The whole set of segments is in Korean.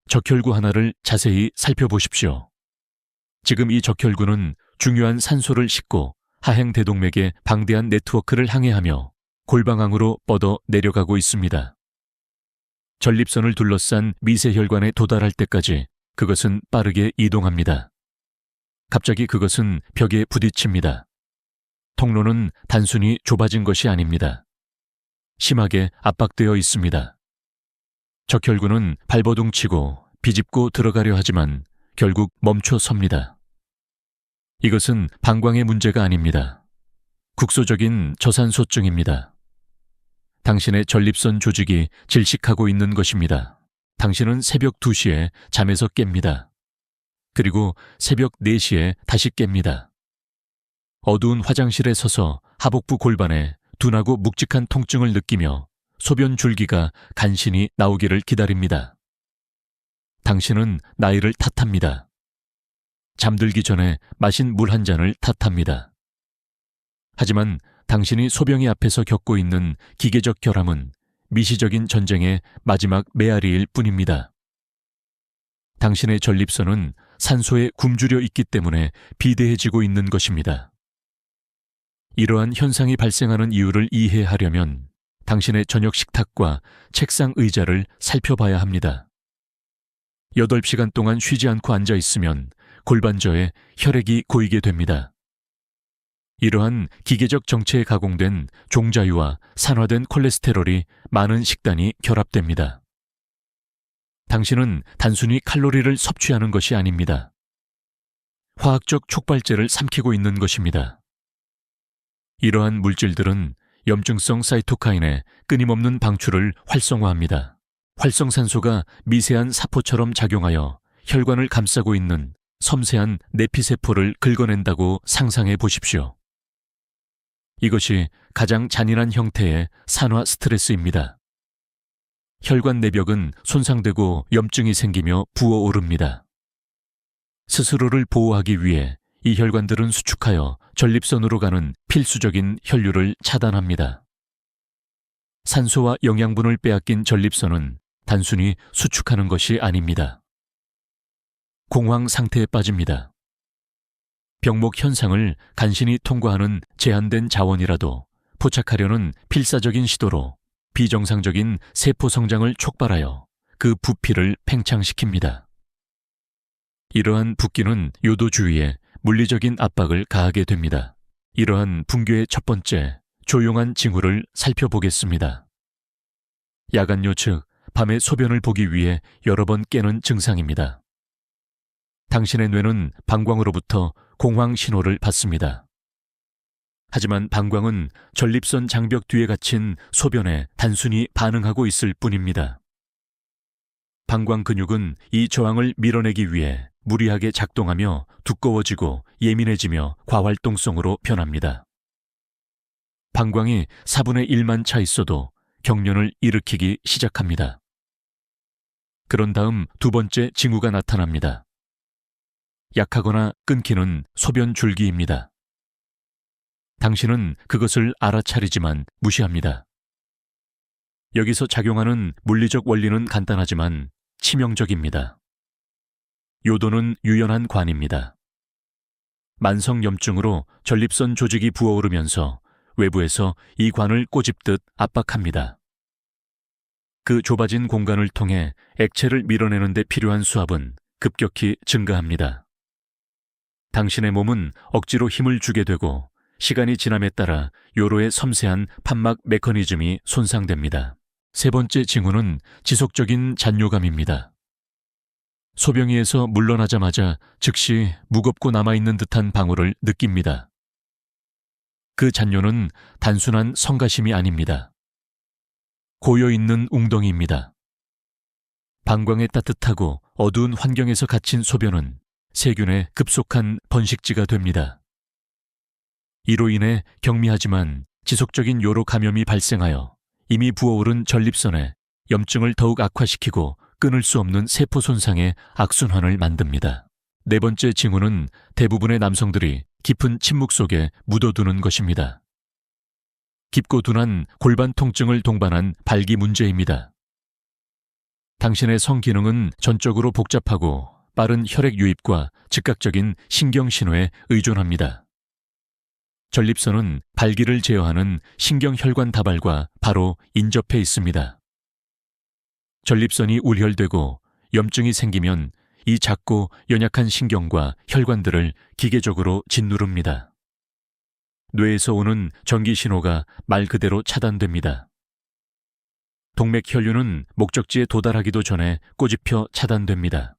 적혈구 하나를 자세히 살펴보십시오. 지금 이 적혈구는 중요한 산소를 싣고 하행대동맥의 방대한 네트워크를 항해하며 골방앙으로 뻗어 내려가고 있습니다. 전립선을 둘러싼 미세혈관에 도달할 때까지 그것은 빠르게 이동합니다. 갑자기 그것은 벽에 부딪힙니다. 통로는 단순히 좁아진 것이 아닙니다. 심하게 압박되어 있습니다. 적혈구는 발버둥치고 비집고 들어가려 하지만 결국 멈춰 섭니다. 이것은 방광의 문제가 아닙니다. 국소적인 저산소증입니다. 당신의 전립선 조직이 질식하고 있는 것입니다. 당신은 새벽 2시에 잠에서 깹니다. 그리고 새벽 4시에 다시 깹니다. 어두운 화장실에 서서 하복부 골반에 둔하고 묵직한 통증을 느끼며 소변 줄기가 간신히 나오기를 기다립니다. 당신은 나이를 탓합니다. 잠들기 전에 마신 물 한 잔을 탓합니다. 하지만 당신이 소병이 앞에서 겪고 있는 기계적 결함은 미시적인 전쟁의 마지막 메아리일 뿐입니다. 당신의 전립선은 산소에 굶주려 있기 때문에 비대해지고 있는 것입니다. 이러한 현상이 발생하는 이유를 이해하려면 당신의 저녁 식탁과 책상 의자를 살펴봐야 합니다. 8시간 동안 쉬지 않고 앉아 있으면 골반저에 혈액이 고이게 됩니다. 이러한 기계적 정체에 가공된 종자유와 산화된 콜레스테롤이 많은 식단이 결합됩니다. 당신은 단순히 칼로리를 섭취하는 것이 아닙니다. 화학적 촉발제를 삼키고 있는 것입니다. 이러한 물질들은 염증성 사이토카인의 끊임없는 방출을 활성화합니다. 활성산소가 미세한 사포처럼 작용하여 혈관을 감싸고 있는 섬세한 내피세포를 긁어낸다고 상상해 보십시오. 이것이 가장 잔인한 형태의 산화 스트레스입니다. 혈관 내벽은 손상되고 염증이 생기며 부어오릅니다. 스스로를 보호하기 위해 이 혈관들은 수축하여 전립선으로 가는 필수적인 혈류를 차단합니다. 산소와 영양분을 빼앗긴 전립선은 단순히 수축하는 것이 아닙니다. 공황 상태에 빠집니다. 병목 현상을 간신히 통과하는 제한된 자원이라도 포착하려는 필사적인 시도로 비정상적인 세포 성장을 촉발하여 그 부피를 팽창시킵니다. 이러한 붓기는 요도 주위에 물리적인 압박을 가하게 됩니다. 이러한 붕괴의 첫 번째 조용한 징후를 살펴보겠습니다. 야간요 즉 밤에 소변을 보기 위해 여러 번 깨는 증상입니다. 당신의 뇌는 방광으로부터 공황 신호를 받습니다. 하지만 방광은 전립선 장벽 뒤에 갇힌 소변에 단순히 반응하고 있을 뿐입니다. 방광 근육은 이 저항을 밀어내기 위해 무리하게 작동하며 두꺼워지고 예민해지며 과활동성으로 변합니다. 방광이 4분의 1만 차 있어도 경련을 일으키기 시작합니다. 그런 다음 두 번째 징후가 나타납니다. 약하거나 끊기는 소변 줄기입니다. 당신은 그것을 알아차리지만 무시합니다. 여기서 작용하는 물리적 원리는 간단하지만 치명적입니다. 요도는 유연한 관입니다. 만성 염증으로 전립선 조직이 부어오르면서 외부에서 이 관을 꼬집듯 압박합니다. 그 좁아진 공간을 통해 액체를 밀어내는 데 필요한 수압은 급격히 증가합니다. 당신의 몸은 억지로 힘을 주게 되고 시간이 지남에 따라 요로의 섬세한 판막 메커니즘이 손상됩니다. 세 번째 징후는 지속적인 잔뇨감입니다. 소변기에서 물러나자마자 즉시 무겁고 남아있는 듯한 방울을 느낍니다. 그 잔뇨는 단순한 성가심이 아닙니다. 고여있는 웅덩이입니다. 방광의 따뜻하고 어두운 환경에서 갇힌 소변은 세균의 급속한 번식지가 됩니다. 이로 인해 경미하지만 지속적인 요로 감염이 발생하여 이미 부어오른 전립선에 염증을 더욱 악화시키고 끊을 수 없는 세포 손상의 악순환을 만듭니다. 네 번째 징후는 대부분의 남성들이 깊은 침묵 속에 묻어두는 것입니다. 깊고 둔한 골반 통증을 동반한 발기 문제입니다. 당신의 성기능은 전적으로 복잡하고 빠른 혈액 유입과 즉각적인 신경 신호에 의존합니다. 전립선은 발기를 제어하는 신경혈관 다발과 바로 인접해 있습니다. 전립선이 울혈되고 염증이 생기면 이 작고 연약한 신경과 혈관들을 기계적으로 짓누릅니다. 뇌에서 오는 전기 신호가 말 그대로 차단됩니다. 동맥혈류는 목적지에 도달하기도 전에 꼬집혀 차단됩니다.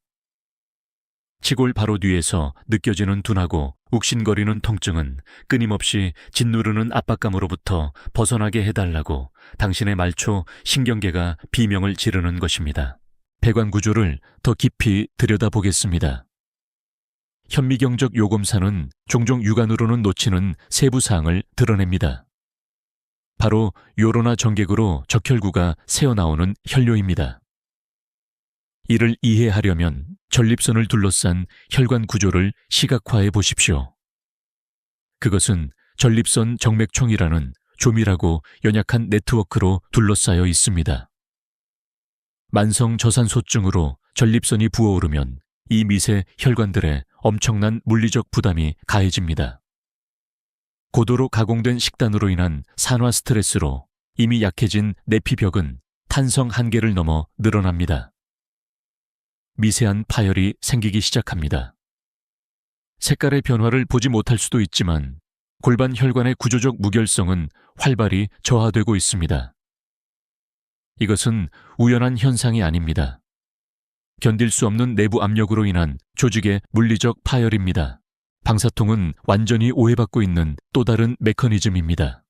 치골 바로 뒤에서 느껴지는 둔하고 욱신거리는 통증은 끊임없이 짓누르는 압박감으로부터 벗어나게 해달라고 당신의 말초 신경계가 비명을 지르는 것입니다. 배관 구조를 더 깊이 들여다보겠습니다. 현미경적 요검사는 종종 육안으로는 놓치는 세부 사항을 드러냅니다. 바로 요로나 정객으로 적혈구가 새어나오는 혈뇨입니다. 이를 이해하려면 전립선을 둘러싼 혈관 구조를 시각화해 보십시오. 그것은 전립선 정맥총이라는 조밀하고 연약한 네트워크로 둘러싸여 있습니다. 만성 저산소증으로 전립선이 부어오르면 이 미세 혈관들에 엄청난 물리적 부담이 가해집니다. 고도로 가공된 식단으로 인한 산화 스트레스로 이미 약해진 내피벽은 탄성 한계를 넘어 늘어납니다. 미세한 파열이 생기기 시작합니다. 색깔의 변화를 보지 못할 수도 있지만 골반 혈관의 구조적 무결성은 활발히 저하되고 있습니다. 이것은 우연한 현상이 아닙니다. 견딜 수 없는 내부 압력으로 인한 조직의 물리적 파열입니다. 방사통은 완전히 오해받고 있는 또 다른 메커니즘입니다.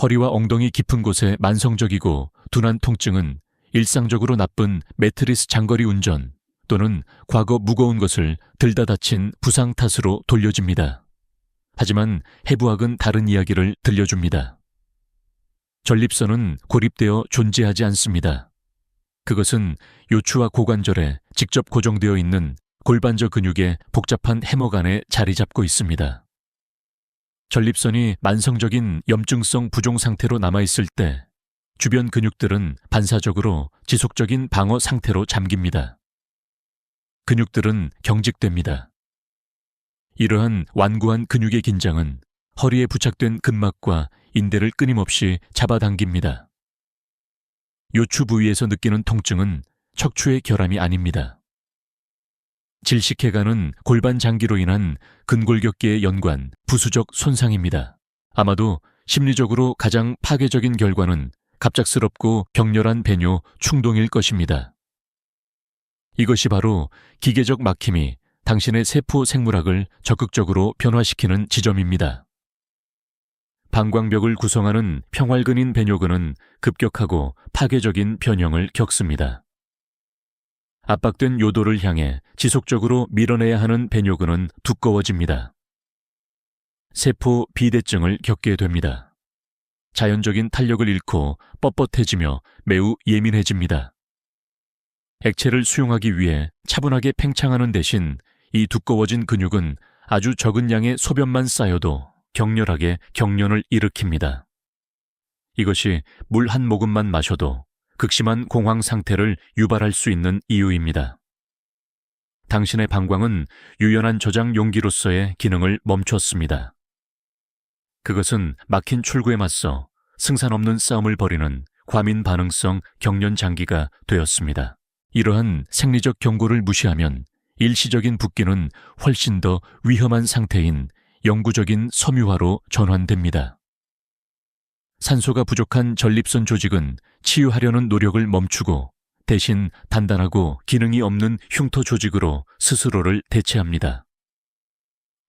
허리와 엉덩이 깊은 곳의 만성적이고 둔한 통증은 일상적으로 나쁜 매트리스 장거리 운전 또는 과거 무거운 것을 들다 다친 부상 탓으로 돌려집니다. 하지만 해부학은 다른 이야기를 들려줍니다. 전립선은 고립되어 존재하지 않습니다. 그것은 요추와 고관절에 직접 고정되어 있는 골반저 근육의 복잡한 해먹 안에 자리 잡고 있습니다. 전립선이 만성적인 염증성 부종 상태로 남아있을 때 주변 근육들은 반사적으로 지속적인 방어 상태로 잠깁니다. 근육들은 경직됩니다. 이러한 완고한 근육의 긴장은 허리에 부착된 근막과 인대를 끊임없이 잡아당깁니다. 요추 부위에서 느끼는 통증은 척추의 결함이 아닙니다. 질식해가는 골반 장기로 인한 근골격계의 연관, 부수적 손상입니다. 아마도 심리적으로 가장 파괴적인 결과는 갑작스럽고 격렬한 배뇨 충동일 것입니다. 이것이 바로 기계적 막힘이 당신의 세포 생물학을 적극적으로 변화시키는 지점입니다. 방광벽을 구성하는 평활근인 배뇨근은 급격하고 파괴적인 변형을 겪습니다. 압박된 요도를 향해 지속적으로 밀어내야 하는 배뇨근은 두꺼워집니다. 세포 비대증을 겪게 됩니다. 자연적인 탄력을 잃고 뻣뻣해지며 매우 예민해집니다. 액체를 수용하기 위해 차분하게 팽창하는 대신 이 두꺼워진 근육은 아주 적은 양의 소변만 쌓여도 격렬하게 경련을 일으킵니다. 이것이 물 한 모금만 마셔도 극심한 공황 상태를 유발할 수 있는 이유입니다. 당신의 방광은 유연한 저장 용기로서의 기능을 멈췄습니다. 그것은 막힌 출구에 맞서 승산 없는 싸움을 벌이는 과민 반응성 경련 장기가 되었습니다. 이러한 생리적 경고를 무시하면 일시적인 붓기는 훨씬 더 위험한 상태인 영구적인 섬유화로 전환됩니다. 산소가 부족한 전립선 조직은 치유하려는 노력을 멈추고 대신 단단하고 기능이 없는 흉터 조직으로 스스로를 대체합니다.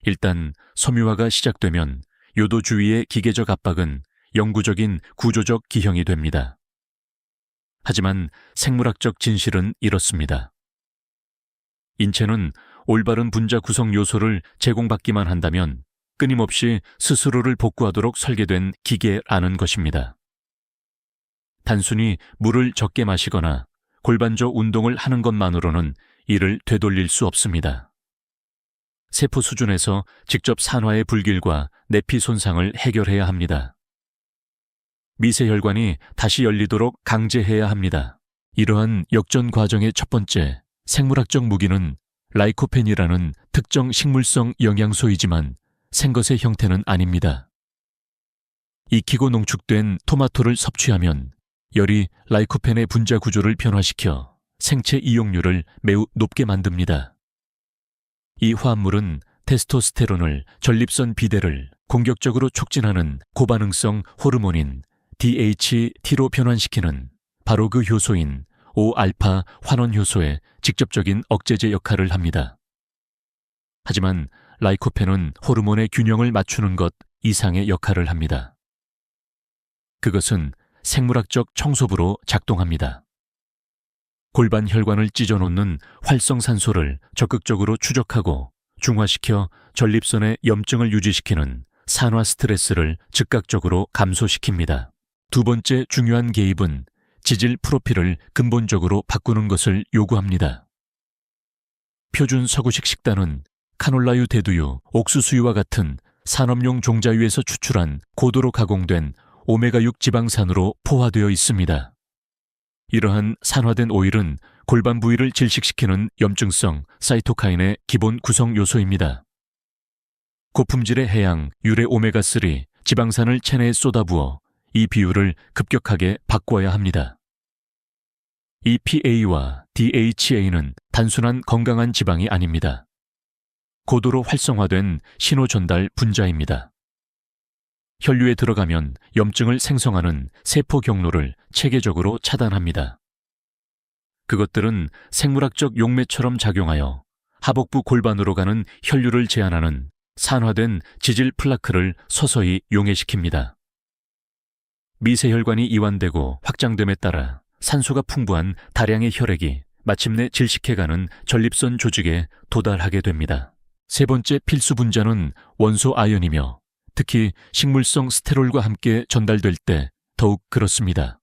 일단 섬유화가 시작되면 요도 주위의 기계적 압박은 영구적인 구조적 기형이 됩니다. 하지만 생물학적 진실은 이렇습니다. 인체는 올바른 분자 구성 요소를 제공받기만 한다면 끊임없이 스스로를 복구하도록 설계된 기계라는 것입니다. 단순히 물을 적게 마시거나 골반저 운동을 하는 것만으로는 이를 되돌릴 수 없습니다. 세포 수준에서 직접 산화의 불길과 내피 손상을 해결해야 합니다. 미세혈관이 다시 열리도록 강제해야 합니다. 이러한 역전 과정의 첫 번째 생물학적 무기는 라이코펜이라는 특정 식물성 영양소이지만 생것의 형태는 아닙니다. 익히고 농축된 토마토를 섭취하면 열이 라이코펜의 분자 구조를 변화시켜 생체 이용률을 매우 높게 만듭니다. 이 화합물은 테스토스테론을 전립선 비대를 공격적으로 촉진하는 고반응성 호르몬인 DHT로 변환시키는 바로 그 효소인 5알파 환원 효소의 직접적인 억제제 역할을 합니다. 하지만 라이코펜은 호르몬의 균형을 맞추는 것 이상의 역할을 합니다. 그것은 생물학적 청소부로 작동합니다. 골반 혈관을 찢어놓는 활성산소를 적극적으로 추적하고 중화시켜 전립선의 염증을 유지시키는 산화 스트레스를 즉각적으로 감소시킵니다. 두 번째 중요한 개입은 지질 프로필을 근본적으로 바꾸는 것을 요구합니다. 표준 서구식 식단은 카놀라유, 대두유, 옥수수유와 같은 산업용 종자유에서 추출한 고도로 가공된 오메가6 지방산으로 포화되어 있습니다. 이러한 산화된 오일은 골반 부위를 질식시키는 염증성 사이토카인의 기본 구성 요소입니다. 고품질의 해양, 유래 오메가3, 지방산을 체내에 쏟아부어 이 비율을 급격하게 바꿔야 합니다. EPA와 DHA는 단순한 건강한 지방이 아닙니다. 고도로 활성화된 신호 전달 분자입니다. 혈류에 들어가면 염증을 생성하는 세포 경로를 체계적으로 차단합니다. 그것들은 생물학적 용매처럼 작용하여 하복부 골반으로 가는 혈류를 제한하는 산화된 지질 플라크를 서서히 용해시킵니다. 미세혈관이 이완되고 확장됨에 따라 산소가 풍부한 다량의 혈액이 마침내 질식해가는 전립선 조직에 도달하게 됩니다. 세 번째 필수 분자는 원소 아연이며 특히 식물성 스테롤과 함께 전달될 때 더욱 그렇습니다.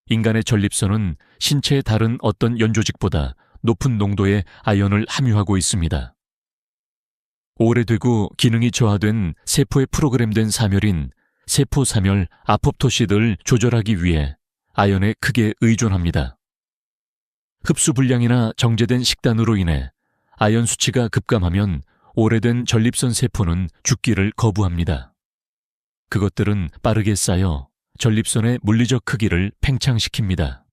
인간의 전립선은 신체의 다른 어떤 연조직보다 높은 농도의 아연을 함유하고 있습니다. 오래되고 기능이 저하된 세포에 프로그램된 사멸인 세포사멸 아포프토시드를 조절하기 위해 아연에 크게 의존합니다. 흡수 불량이나 정제된 식단으로 인해 아연 수치가 급감하면 오래된 전립선 세포는 죽기를 거부합니다. 그것들은 빠르게 쌓여 전립선의 물리적 크기를 팽창시킵니다.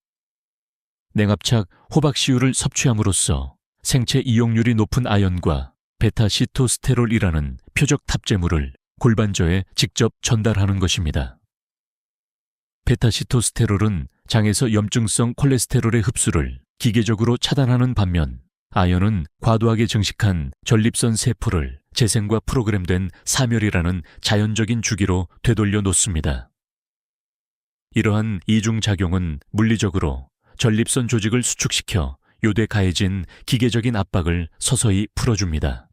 냉압착 호박씨유를 섭취함으로써 생체 이용률이 높은 아연과 베타시토스테롤이라는 표적 탑재물을 골반저에 직접 전달하는 것입니다. 베타시토스테롤은 장에서 염증성 콜레스테롤의 흡수를 기계적으로 차단하는 반면 아연은 과도하게 증식한 전립선 세포를 재생과 프로그램된 사멸이라는 자연적인 주기로 되돌려 놓습니다. 이러한 이중작용은 물리적으로 전립선 조직을 수축시켜 요대 가해진 기계적인 압박을 서서히 풀어줍니다.